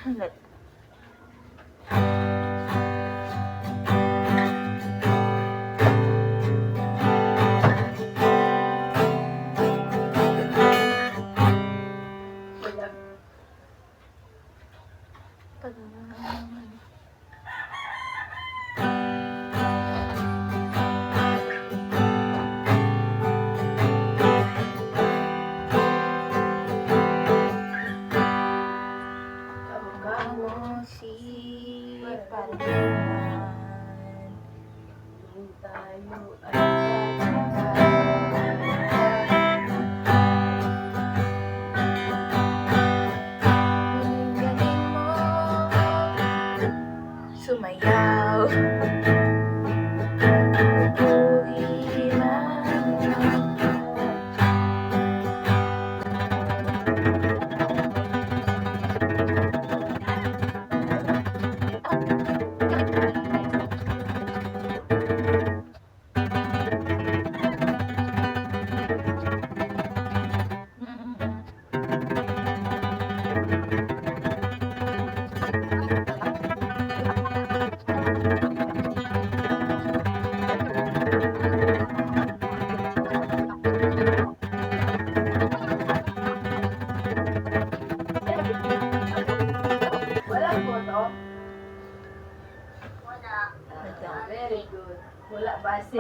Ulit. Sumayaw. Very good. Wala base.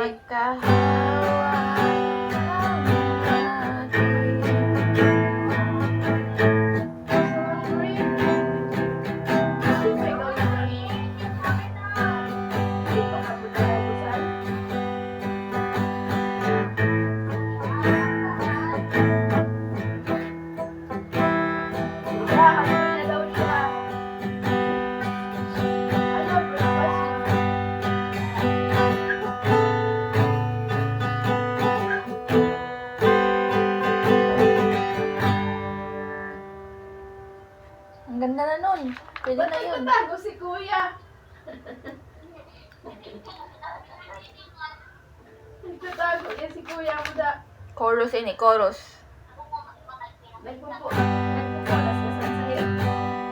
Ang ganda na nun. Pwede na yun. Nagtatago si kuya. Nagtatago yan si kuya mo da. Chorus ini, chorus. Nagpupulas ka sa sa'yo.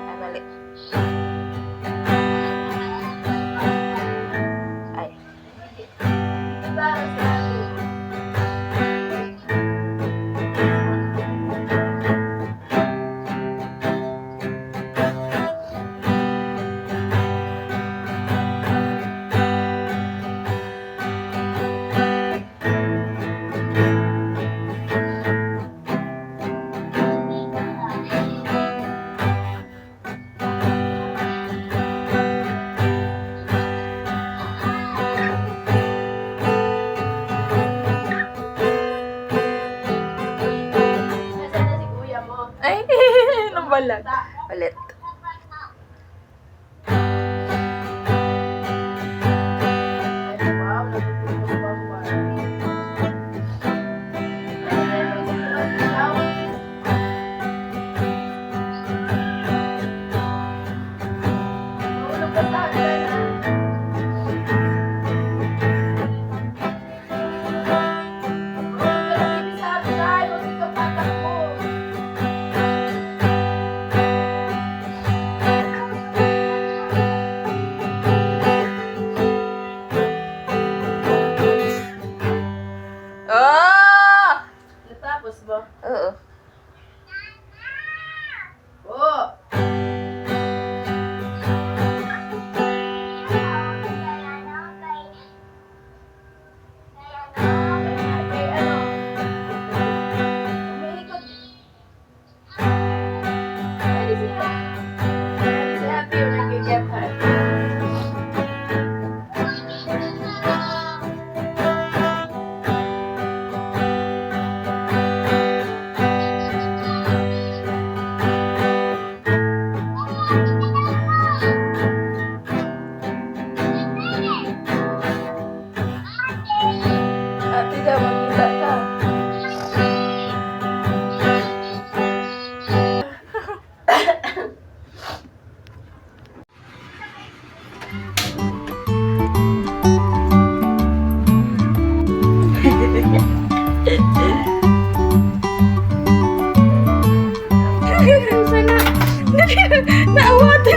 Ay, mali. Ay. Diba sa nasaan na si kuya mo? Ay, nung balag. Ulit. Ay, wow, natutulog pa mo. Mahulog ka sa akin. Mahulog ka na, baby, sa akin. Ay, huwag ikaw tatakbo. Oh! Natapos ba? Oo. Oo. Kay ano? Umiikot. Pwede siya. Pwede si Happy yung nag-get her. Ate daw, magkita ka. Sana. Naawat.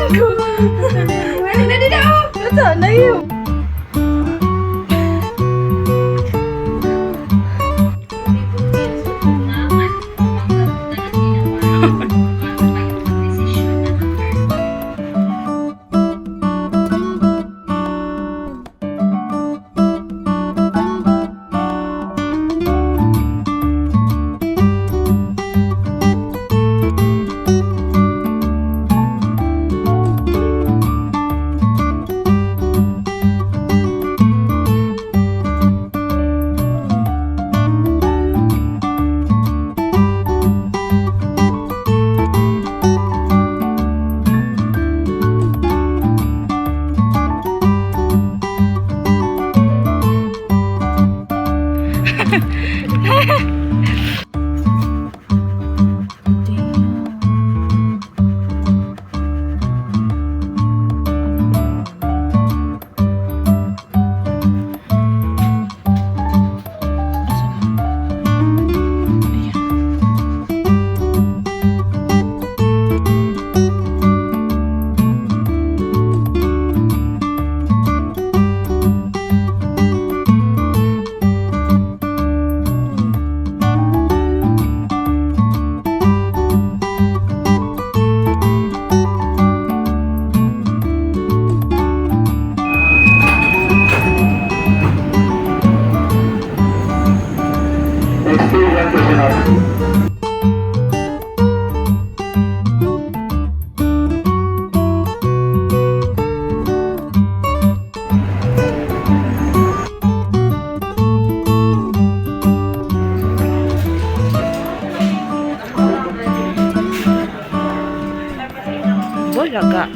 Bulaga.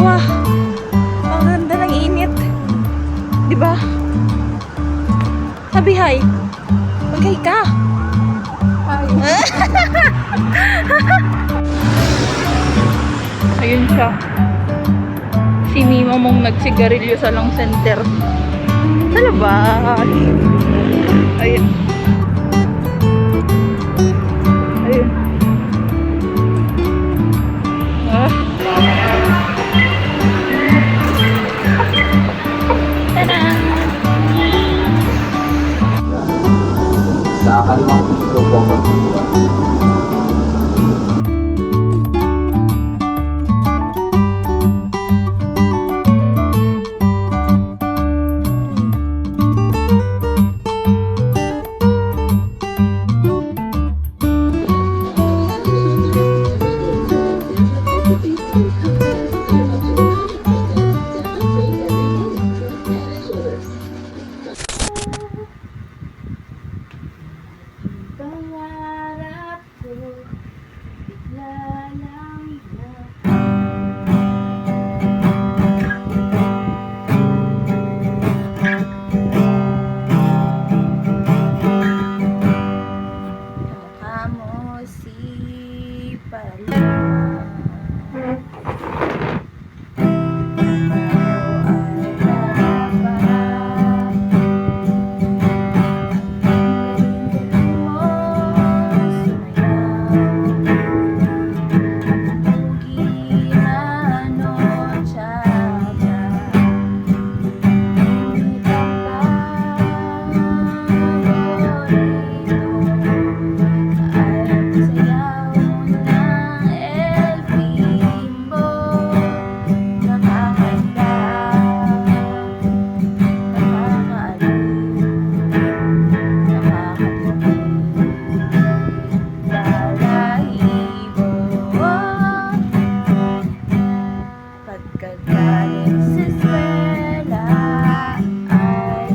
Wah! Ang ganda ng init. Di ba? Sabi hi. Mag-hi ka. Ayun siya. Si Mima mong nagsigarilyo sa long center. Sa labas. Ayun. Ayun. Ah. Sa kalimang piso po magbubuhat. Pangarap ko, bigla lang na mukha mo si Paloma. Pagkagaling sa eskwela ay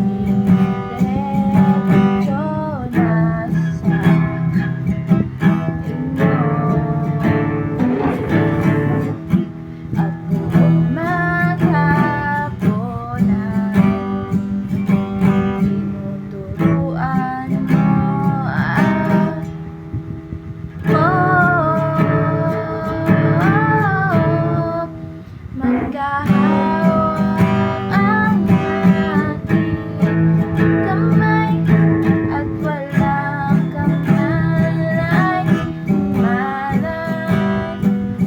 diretso na sa inyo. At buong maghapon ay tinuturuan mo magkahawak ang ating kamay at walang kamalay malay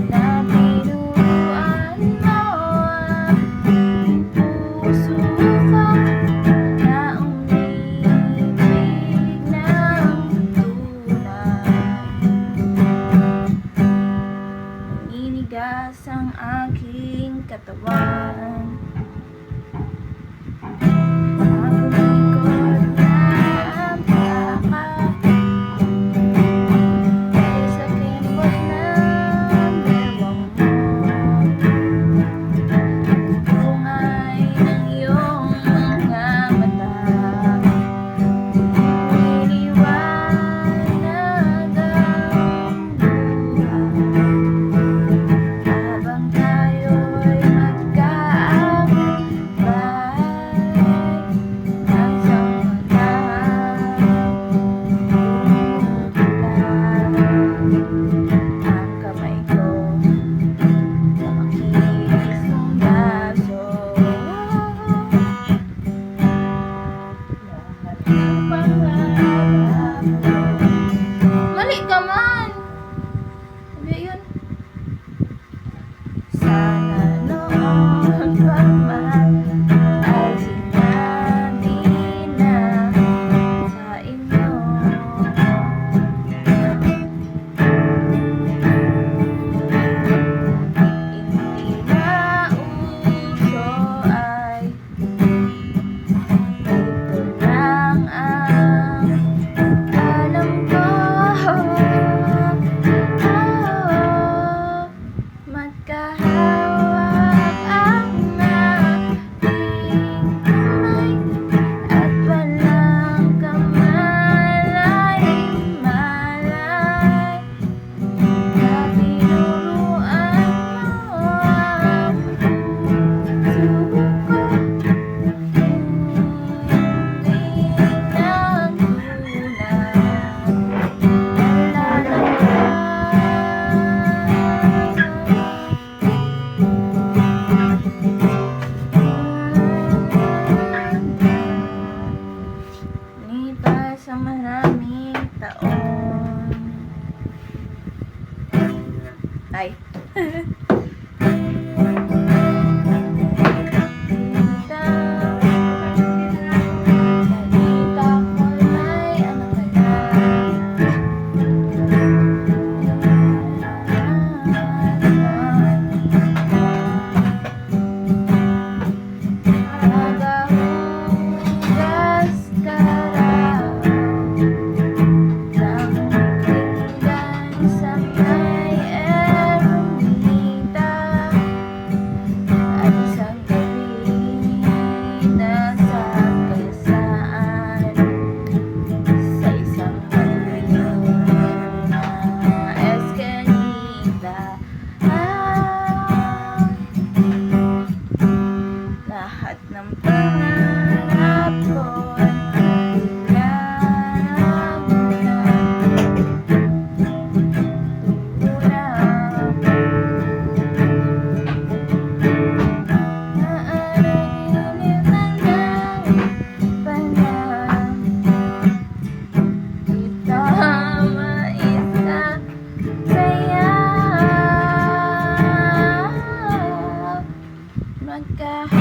na tinuruan mo ang puso ko na umibig ng tunay. Naninigas ang aking katawan. Magulikot na ang yakap dahil sa kimbot ng bewang mo. Bungay ng iyong mga mata, niliwanag ang buhay. Habang tayo'y magkaaway hawak ang aking kamay at walang kamalay-malay na tinuruan mo ang puso ko. Lipas sa maraming taon. Ay. Balita ko'y may anak ka na. Nagahugas ka raw ng pinggan sa may ermita at isang gabi nasa kalsaan sa isang maliit na eskalita. Lahat ng pangarap ko'y biglang nagtulak. Naarinitan ng panahon, ito maisa saya. Magkahapon